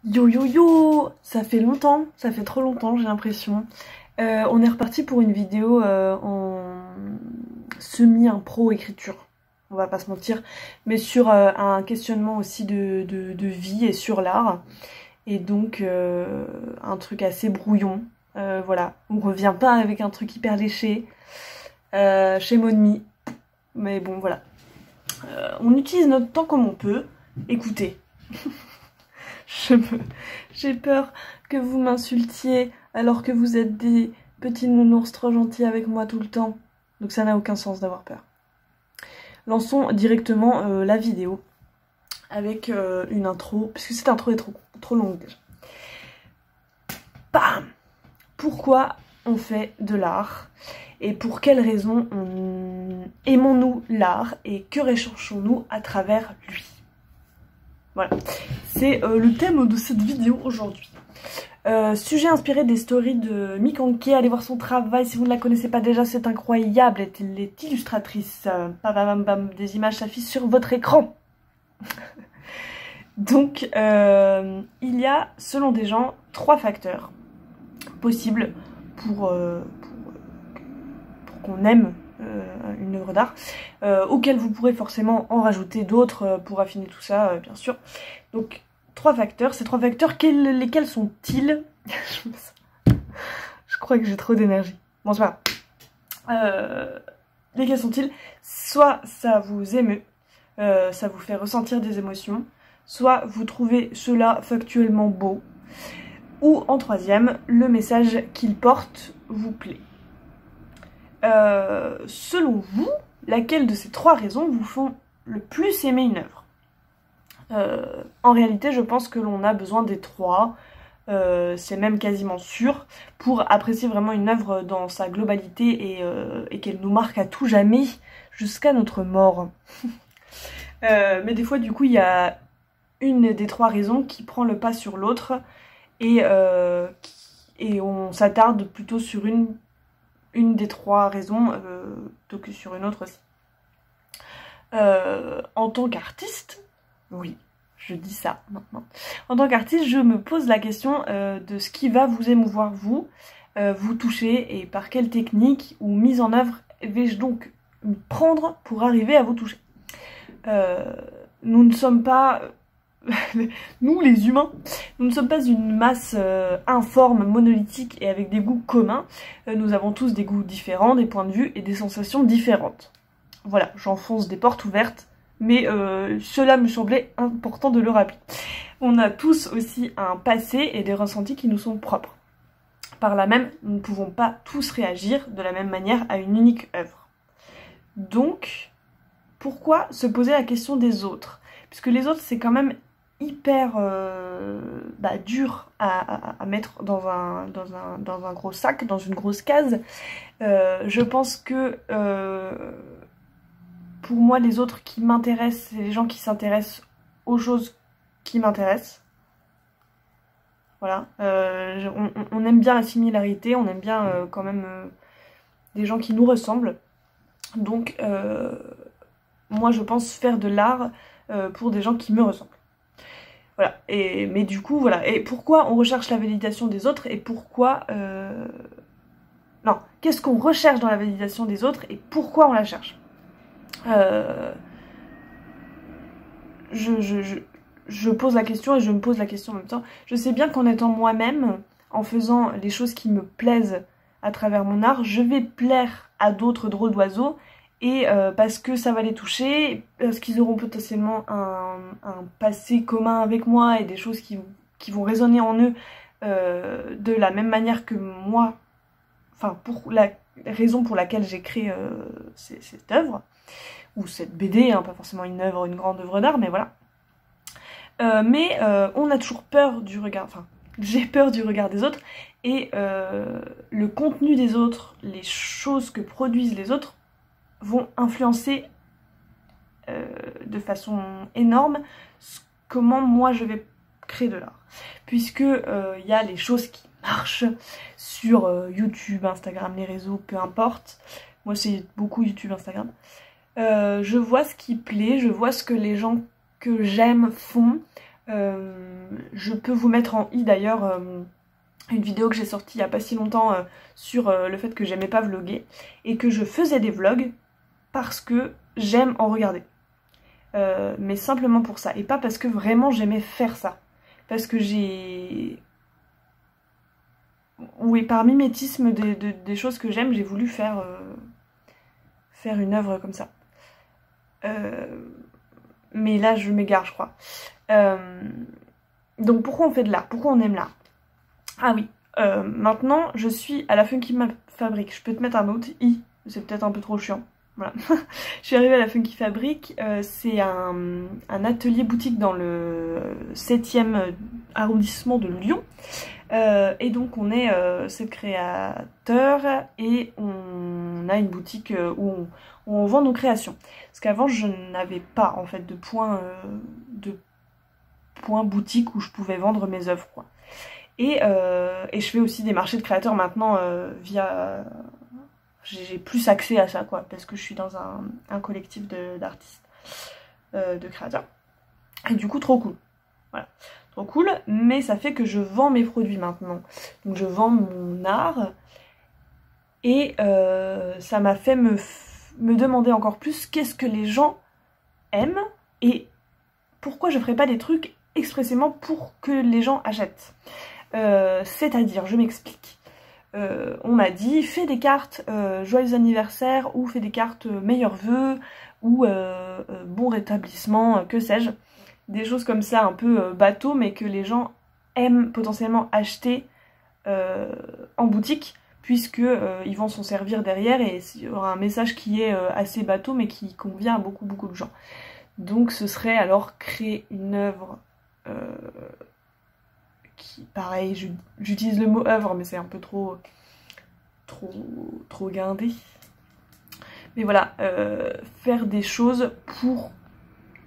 Yo yo yo, ça fait longtemps, ça fait trop longtemps j'ai l'impression. On est reparti pour une vidéo en semi-impro écriture, on va pas se mentir, mais sur un questionnement aussi de vie et sur l'art. Et donc un truc assez brouillon, voilà, on revient pas avec un truc hyper léché, chez Monmi, mais bon voilà. On utilise notre temps comme on peut, écoutez. J'ai peur que vous m'insultiez alors que vous êtes des petits nounours trop gentils avec moi tout le temps. Donc ça n'a aucun sens d'avoir peur. Lançons directement la vidéo avec une intro, puisque cette intro est trop longue déjà. Bam! Pourquoi on fait de l'art et pour quelles raisons aimons-nous l'art et que recherchons-nous à travers lui? Voilà, c'est le thème de cette vidéo aujourd'hui. Sujet inspiré des stories de Mick Anke, allez voir son travail si vous ne la connaissez pas déjà, c'est incroyable, elle est illustratrice. Bam, bam, des images s'affichent sur votre écran. Donc, il y a, selon des gens, 3 facteurs possibles pour qu'on aime une œuvre d'art, auxquels vous pourrez forcément en rajouter d'autres pour affiner tout ça, bien sûr. Donc 3 facteurs, ces 3 facteurs, lesquels sont-ils? Je crois que j'ai trop d'énergie. Bon, c'est pas grave. Lesquels sont-ils? Soit ça vous émeut, ça vous fait ressentir des émotions, soit vous trouvez cela factuellement beau, ou en troisième, le message qu'il porte vous plaît. Selon vous, laquelle de ces 3 raisons vous font le plus aimer une œuvre? En réalité, je pense que l'on a besoin des 3, c'est même quasiment sûr, pour apprécier vraiment une œuvre dans sa globalité et qu'elle nous marque à tout jamais jusqu'à notre mort. Mais des fois, du coup, il y a une des 3 raisons qui prend le pas sur l'autre et on s'attarde plutôt sur une des 3 raisons plutôt que sur une autre aussi. En tant qu'artiste, oui, je dis ça maintenant. En tant qu'artiste, je me pose la question de ce qui va vous émouvoir vous toucher et par quelle technique ou mise en œuvre vais-je donc me prendre pour arriver à vous toucher. Nous ne sommes pas... nous les humains, nous ne sommes pas une masse informe, monolithique et avec des goûts communs. Nous avons tous des goûts différents, des points de vue et des sensations différentes. Voilà, j'enfonce des portes ouvertes, mais cela me semblait important de le rappeler. On a tous aussi un passé et des ressentis qui nous sont propres. Par là même, nous ne pouvons pas tous réagir de la même manière à une unique œuvre. Donc, pourquoi se poser la question des autres? Puisque les autres, c'est quand même hyper dur à mettre dans un gros sac, dans une grosse case. Je pense que pour moi les autres qui m'intéressent, c'est les gens qui s'intéressent aux choses qui m'intéressent. Voilà, on aime bien la similarité, on aime bien quand même des gens qui nous ressemblent. Donc moi je pense faire de l'art pour des gens qui me ressemblent. Voilà, mais du coup, voilà. Et pourquoi on recherche la validation des autres et pourquoi... Non, qu'est-ce qu'on recherche dans la validation des autres et pourquoi on la cherche? Je pose la question et je me pose la question en même temps. Je sais bien qu'en étant moi-même, en faisant les choses qui me plaisent à travers mon art, je vais plaire à d'autres drôles d'oiseaux. Et parce que ça va les toucher, parce qu'ils auront potentiellement un passé commun avec moi et des choses qui vont résonner en eux de la même manière que moi, enfin pour la raison pour laquelle j'ai créé cette œuvre, ou cette BD, hein, pas forcément une grande œuvre d'art, mais voilà. Mais on a toujours peur du regard, enfin j'ai peur du regard des autres, et le contenu des autres, les choses que produisent les autres, vont influencer de façon énorme comment moi je vais créer de l'art. Puisque y a les choses qui marchent sur YouTube, Instagram, les réseaux, peu importe. Moi c'est beaucoup YouTube, Instagram. Je vois ce qui plaît, je vois ce que les gens que j'aime font. Je peux vous mettre en i d'ailleurs une vidéo que j'ai sortie il n'y a pas si longtemps sur le fait que j'aimais pas vlogger et que je faisais des vlogs parce que j'aime en regarder. Mais simplement pour ça et pas parce que vraiment j'aimais faire ça. Parce que j'ai... Oui, par mimétisme des choses que j'aime, j'ai voulu faire une œuvre comme ça. Mais là je m'égare je crois. Donc pourquoi on fait de l'art? Pourquoi on aime l'art? Ah oui, maintenant je suis à la Funky Fabric. Je peux te mettre un autre i, c'est peut-être un peu trop chiant. Voilà. Je suis arrivée à la Funky Fabric, c'est un atelier boutique dans le 7e arrondissement de Lyon. Et donc on est 7 créateurs et on a une boutique où on vend nos créations. Parce qu'avant je n'avais pas en fait de point boutique où je pouvais vendre mes œuvres quoi. Et je fais aussi des marchés de créateurs maintenant via... J'ai plus accès à ça quoi, parce que je suis dans un collectif d'artistes, de créateurs. Et du coup trop cool. Voilà. Trop cool, mais ça fait que je vends mes produits maintenant. Donc je vends mon art. Et ça m'a fait me demander encore plus qu'est-ce que les gens aiment et pourquoi je ferais pas des trucs expressément pour que les gens achètent. C'est-à-dire, je m'explique. On m'a dit, fais des cartes joyeux anniversaire ou fais des cartes meilleurs vœux ou bon rétablissement, que sais-je. Des choses comme ça un peu bateau mais que les gens aiment potentiellement acheter en boutique puisque ils vont s'en servir derrière et il y aura un message qui est assez bateau mais qui convient à beaucoup de gens. Donc ce serait alors créer une œuvre qui, pareil, j'utilise le mot œuvre mais c'est un peu trop guindé. Mais voilà, faire des choses pour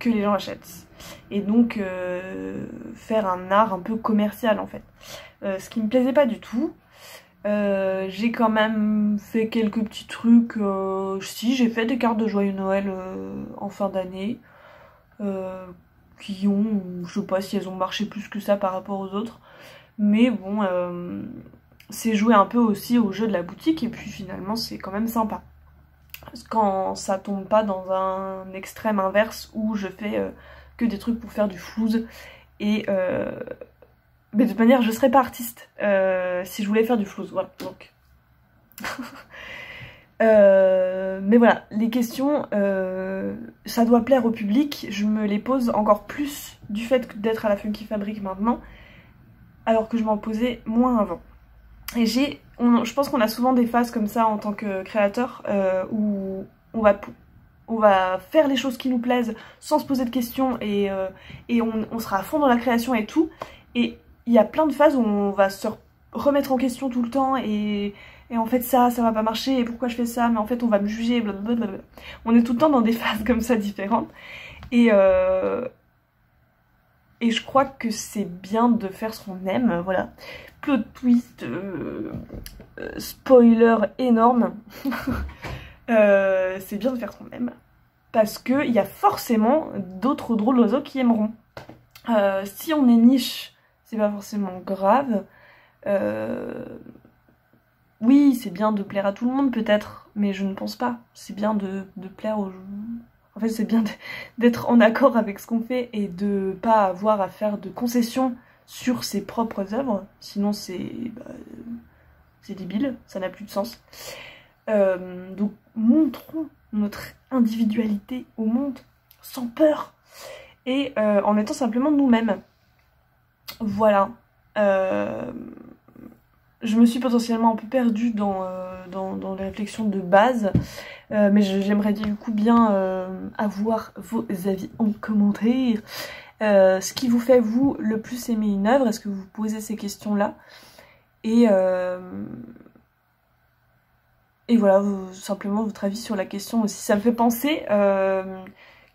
que les gens achètent. Et donc faire un art un peu commercial en fait. Ce qui me plaisait pas du tout. J'ai quand même fait quelques petits trucs. Si, j'ai fait des cartes de Joyeux Noël en fin d'année. Qui ont, je sais pas si elles ont marché plus que ça par rapport aux autres. Mais bon, c'est jouer un peu aussi au jeu de la boutique. Et puis finalement, c'est quand même sympa. Quand ça tombe pas dans un extrême inverse où je fais que des trucs pour faire du flouze et mais de toute manière je serais pas artiste si je voulais faire du flouze, voilà donc mais voilà, les questions ça doit plaire au public, je me les pose encore plus du fait d'être à la Funky Fabric maintenant alors que je m'en posais moins avant. Et je pense qu'on a souvent des phases comme ça en tant que créateur où on va faire les choses qui nous plaisent sans se poser de questions et on sera à fond dans la création et tout. Et il y a plein de phases où on va se remettre en question tout le temps et en fait ça va pas marcher et pourquoi je fais ça, mais en fait on va me juger, blablabla. On est tout le temps dans des phases comme ça différentes. Et je crois que c'est bien de faire ce qu'on aime, voilà. Plot twist, spoiler énorme. C'est bien de faire ce qu'on aime. Parce qu'il y a forcément d'autres drôles d'oiseaux qui aimeront. Si on est niche, c'est pas forcément grave. Oui, c'est bien de plaire à tout le monde peut-être, mais je ne pense pas. C'est bien de plaire aux gens. En fait, c'est bien d'être en accord avec ce qu'on fait et de pas avoir à faire de concessions sur ses propres œuvres. Sinon, c'est débile, ça n'a plus de sens. Donc, montrons notre individualité au monde sans peur et en étant simplement nous-mêmes. Voilà. Je me suis potentiellement un peu perdue dans les réflexions de base, mais j'aimerais du coup bien avoir vos avis en commentaire. Ce qui vous fait vous le plus aimer une œuvre, est-ce que vous vous posez ces questions-là? Et voilà, simplement votre avis sur la question aussi. Ça me fait penser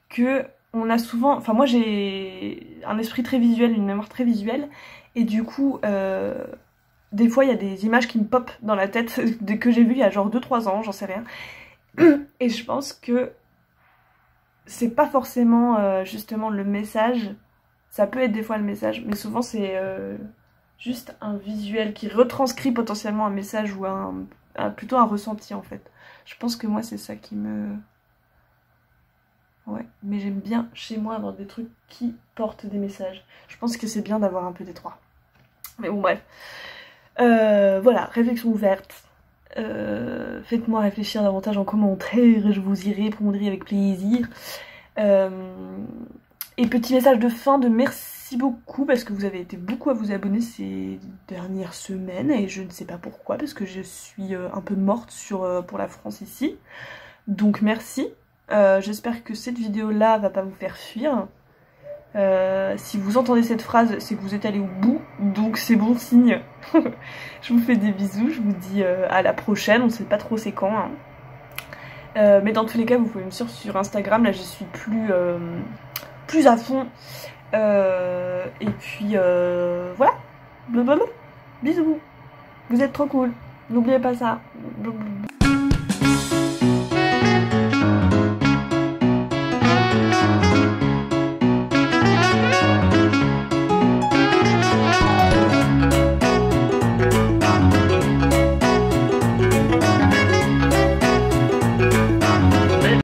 que on a souvent... Enfin moi j'ai un esprit très visuel, une mémoire très visuelle, et du coup... des fois, il y a des images qui me popent dans la tête que j'ai vues il y a genre 2-3 ans, j'en sais rien. Et je pense que c'est pas forcément justement le message Ça peut être des fois le message, mais souvent c'est juste un visuel qui retranscrit potentiellement un message ou plutôt un ressenti en fait. Je pense que moi c'est ça qui me... Ouais, mais j'aime bien chez moi avoir des trucs qui portent des messages. Je pense que c'est bien d'avoir un peu des trois. Mais bon bref. Voilà, réflexion ouverte. Faites-moi réfléchir davantage en commentaire, je vous y répondrai avec plaisir. Et petit message de fin de merci beaucoup parce que vous avez été beaucoup à vous abonner ces dernières semaines et je ne sais pas pourquoi parce que je suis un peu morte pour la France ici. Donc merci. J'espère que cette vidéo là va pas vous faire fuir. Si vous entendez cette phrase, c'est que vous êtes allé au bout, donc c'est bon signe. Je vous fais des bisous, je vous dis à la prochaine, on sait pas trop c'est quand. Hein. Mais dans tous les cas, vous pouvez me suivre sur Instagram, là je suis plus à fond. Et puis voilà, blablabla. Bisous, vous êtes trop cool, n'oubliez pas ça. Blablabla.